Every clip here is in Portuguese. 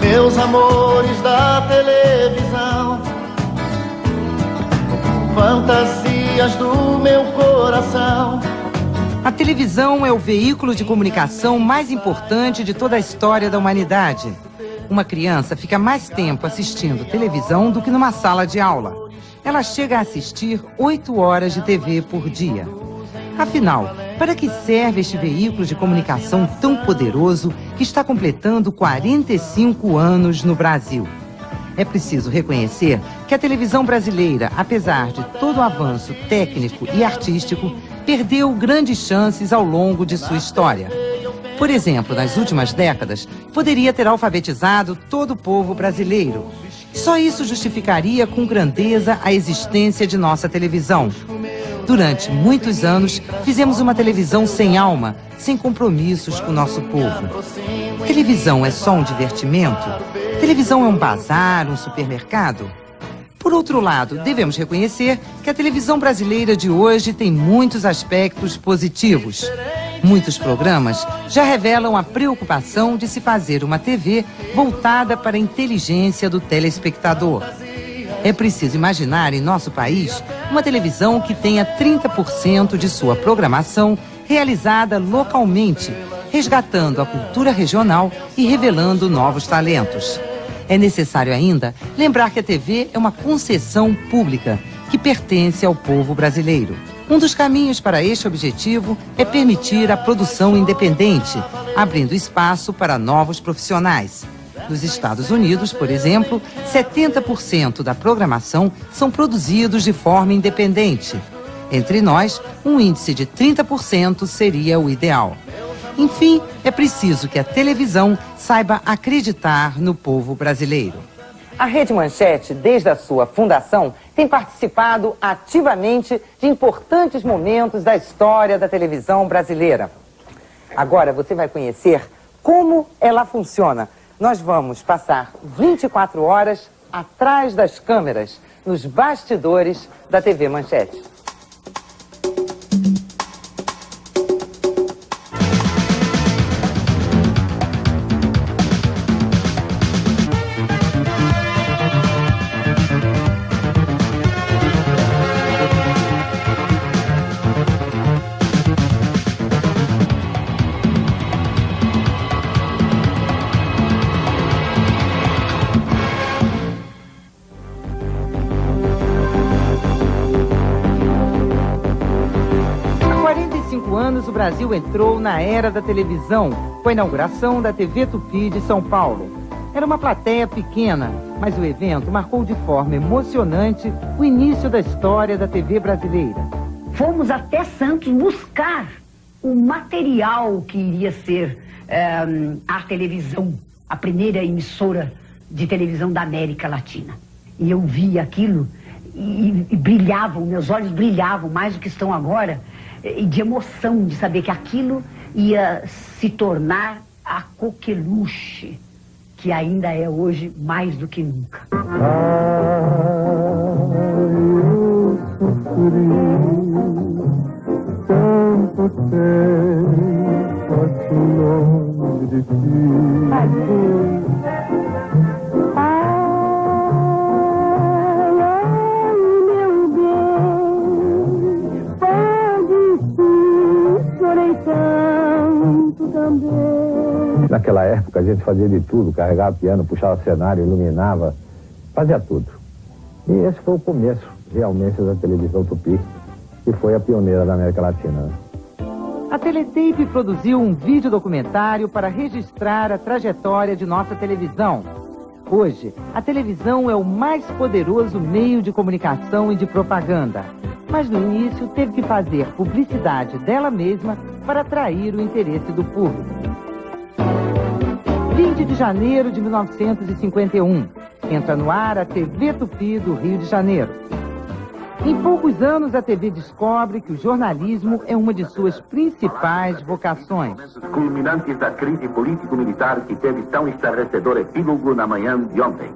Meus amores da televisão, fantasias do meu coração. A televisão é o veículo de comunicação mais importante de toda a história da humanidade. Uma criança fica mais tempo assistindo televisão do que numa sala de aula. Ela chega a assistir 8 horas de TV por dia. Afinal, para que serve este veículo de comunicação tão poderoso que está completando 45 anos no Brasil? É preciso reconhecer que a televisão brasileira, apesar de todo o avanço técnico e artístico, perdeu grandes chances ao longo de sua história. Por exemplo, nas últimas décadas, poderia ter alfabetizado todo o povo brasileiro. Só isso justificaria com grandeza a existência de nossa televisão. Durante muitos anos, fizemos uma televisão sem alma, sem compromissos com o nosso povo. Televisão é só um divertimento? Televisão é um bazar, um supermercado? Por outro lado, devemos reconhecer que a televisão brasileira de hoje tem muitos aspectos positivos. Muitos programas já revelam a preocupação de se fazer uma TV voltada para a inteligência do telespectador. É preciso imaginar em nosso país uma televisão que tenha 30% de sua programação realizada localmente, resgatando a cultura regional e revelando novos talentos. É necessário ainda lembrar que a TV é uma concessão pública que pertence ao povo brasileiro. Um dos caminhos para este objetivo é permitir a produção independente, abrindo espaço para novos profissionais. Nos Estados Unidos, por exemplo, 70% da programação são produzidos de forma independente. Entre nós, um índice de 30% seria o ideal. Enfim, é preciso que a televisão saiba acreditar no povo brasileiro. A Rede Manchete, desde a sua fundação, tem participado ativamente de importantes momentos da história da televisão brasileira. Agora você vai conhecer como ela funciona. Nós vamos passar 24 horas atrás das câmeras, nos bastidores da TV Manchete. O Brasil entrou na era da televisão, com a inauguração da TV Tupi de São Paulo. Era uma plateia pequena, mas o evento marcou de forma emocionante o início da história da TV brasileira. Fomos até Santos buscar o material que iria ser a televisão, a primeira emissora de televisão da América Latina. E eu vi aquilo e brilhavam, meus olhos brilhavam mais do que estão agora, e de emoção de saber que aquilo ia se tornar a coqueluche, que ainda é hoje mais do que nunca. Eu sofri tanto tempo assim longe de ti. Naquela época a gente fazia de tudo, carregava piano, puxava cenário, iluminava, fazia tudo. E esse foi o começo, realmente, da televisão Tupi, que foi a pioneira da América Latina. A Teletape produziu um vídeo documentário para registrar a trajetória de nossa televisão. Hoje, a televisão é o mais poderoso meio de comunicação e de propaganda. Mas no início teve que fazer publicidade dela mesma para atrair o interesse do público. 20 de janeiro de 1951, entra no ar a TV Tupi do Rio de Janeiro. Em poucos anos, a TV descobre que o jornalismo é uma de suas principais vocações. Culminantes da crise político-militar que teve tão estarrecedor epílogo na manhã de ontem.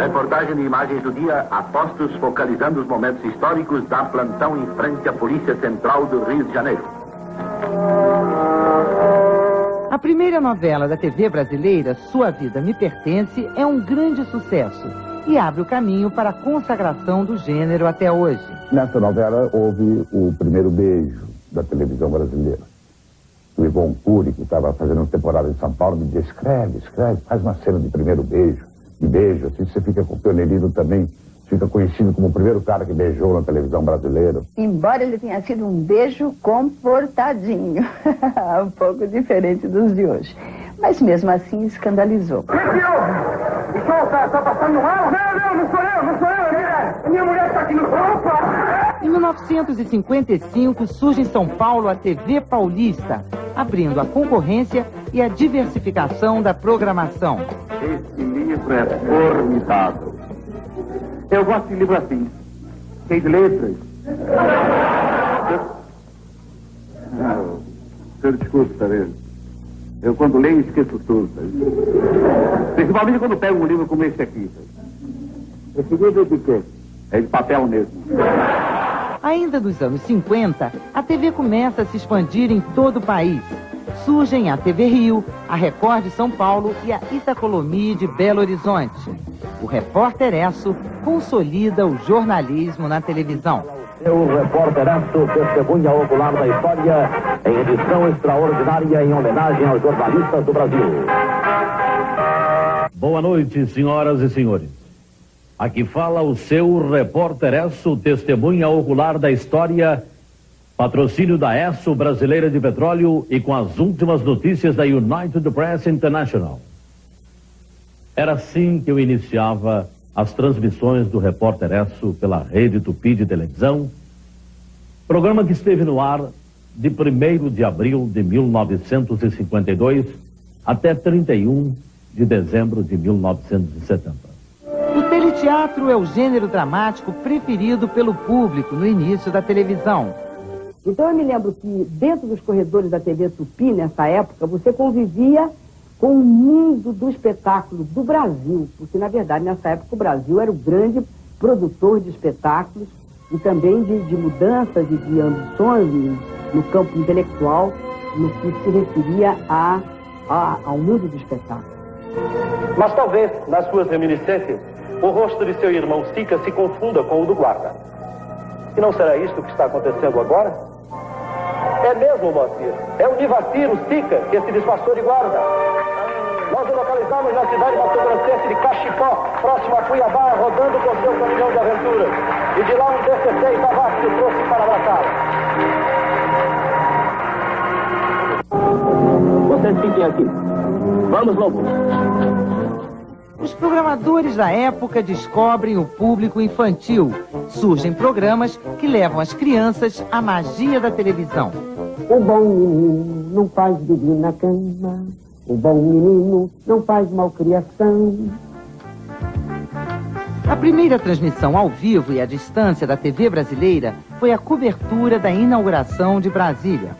Reportagem de imagens do dia a postos focalizando os momentos históricos da plantão em frente à Polícia Central do Rio de Janeiro. A primeira novela da TV brasileira, Sua Vida Me Pertence, é um grande sucesso e abre o caminho para a consagração do gênero até hoje. Nessa novela houve o primeiro beijo da televisão brasileira. O Ivon Cury, que estava fazendo uma temporada em São Paulo, me disse, escreve, faz uma cena de primeiro beijo. De beijo, assim você fica com o pioneirismo também, fica conhecido como o primeiro cara que beijou na televisão brasileira. Embora ele tenha sido um beijo comportadinho, um pouco diferente dos de hoje. Mas mesmo assim escandalizou. O senhor está passando mal? Não sou eu, minha mulher está aqui no sopa. Em 1955 surge em São Paulo a TV Paulista, abrindo a concorrência e a diversificação da programação. Esse livro é formidável. Eu gosto de livro assim, cheio de letras. Senhor, desculpe, tá vendo? Eu quando leio esqueço tudo, sabe? Principalmente quando pego um livro como esse aqui. Esse livro é de quê? É de papel mesmo. Ainda nos anos 50, a TV começa a se expandir em todo o país. Surgem a TV Rio, a Record de São Paulo e a Itacolomi de Belo Horizonte. O Repórter Esso consolida o jornalismo na televisão. O Repórter Esso, testemunha ocular da história, em edição extraordinária em homenagem aos jornalistas do Brasil. Boa noite, senhoras e senhores. Aqui fala o seu Repórter Esso, testemunha ocular da história, patrocínio da Esso Brasileira de Petróleo e com as últimas notícias da United Press International. Era assim que eu iniciava as transmissões do Repórter Esso pela Rede Tupi de televisão, programa que esteve no ar de 1º de abril de 1952 até 31 de dezembro de 1970. O teleteatro é o gênero dramático preferido pelo público no início da televisão. Então eu me lembro que dentro dos corredores da TV Tupi, nessa época, você convivia com o mundo do espetáculo do Brasil, porque na verdade nessa época o Brasil era o grande produtor de espetáculos e também de mudanças e de ambições no campo intelectual, no que se referia ao mundo do espetáculo. Mas talvez, nas suas reminiscências, o rosto de seu irmão Sica se confunda com o do guarda. E não será isto que está acontecendo agora? É mesmo, Moacir. É o Nivacir, o Sica, que se disfarçou de guarda. Nós o localizamos na cidade mato-grossense de Cachipó, próximo a Cuiabá, rodando com seu caminhão de aventura. E de lá um DC-6 Tavares que o trouxe para abraçá-lo. Vocês fiquem aqui. Vamos, Lobo. Os programadores da época descobrem o público infantil. Surgem programas que levam as crianças à magia da televisão. O bom menino não faz bebê na cama. O bom menino não faz malcriação. A primeira transmissão ao vivo e à distância da TV brasileira foi a cobertura da inauguração de Brasília.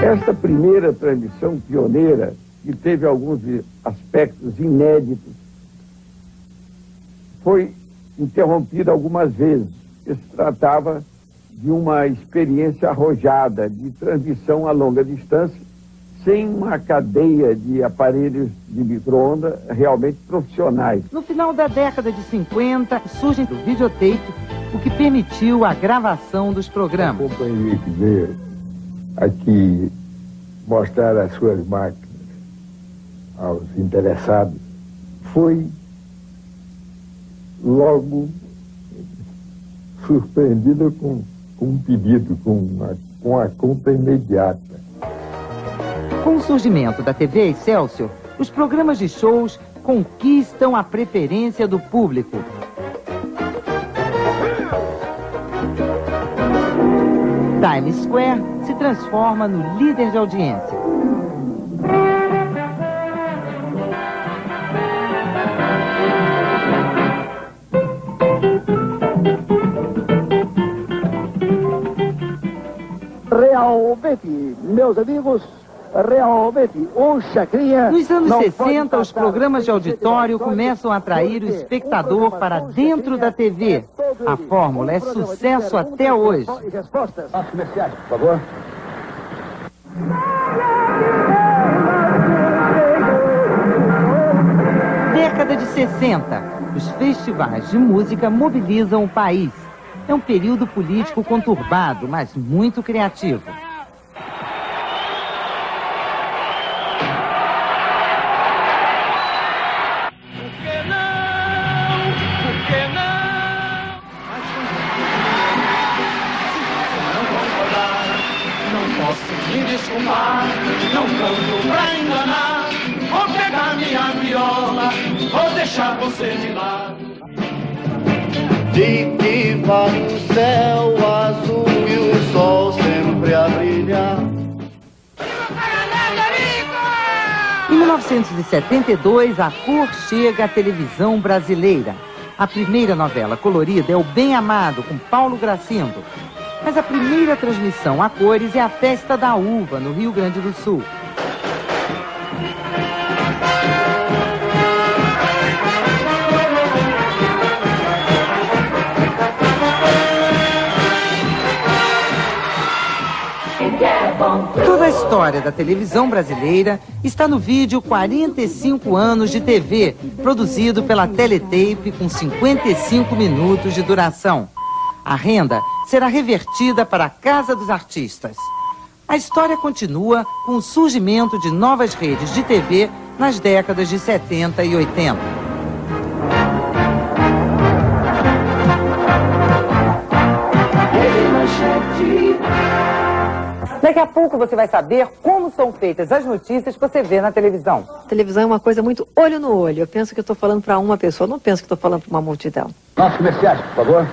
Esta primeira transmissão pioneira, que teve alguns aspectos inéditos, foi interrompida algumas vezes. Se tratava de uma experiência arrojada de transmissão a longa distância, sem uma cadeia de aparelhos de micro-ondas realmente profissionais. No final da década de 50, surge o videotape, o que permitiu a gravação dos programas. A companhia que veio aqui mostrar as suas máquinas aos interessados foi logo surpreendida com um pedido, com a conta imediata. Com o surgimento da TV Excelsior, os programas de shows conquistam a preferência do público. Times Square se transforma no líder de audiência. Realmente, meus amigos, realmente um chacrinha. Nos anos 60, os programas de auditório começam a atrair o espectador para dentro da TV. A fórmula é sucesso até hoje. Respostas comerciais, por favor. Década de 60. Os festivais de música mobilizam o país. É um período político conturbado, mas muito criativo. Me desculpar, não canto pra enganar. Vou pegar minha viola, vou deixar você de lado. De que vale o céu azul e o sol sempre a brilhar. Em 1972, a cor chega à televisão brasileira. A primeira novela colorida é O Bem Amado, com Paulo Gracindo. Mas a primeira transmissão a cores é a Festa da Uva, no Rio Grande do Sul. Toda a história da televisão brasileira está no vídeo 45 anos de TV, produzido pela Teletape com 55 minutos de duração. A renda será revertida para a Casa dos Artistas. A história continua com o surgimento de novas redes de TV nas décadas de 70 e 80. Daqui a pouco você vai saber como são feitas as notícias que você vê na televisão. A televisão é uma coisa muito olho no olho. Eu penso que eu estou falando para uma pessoa, não penso que estou falando para uma multidão. Nossos comerciais, por favor.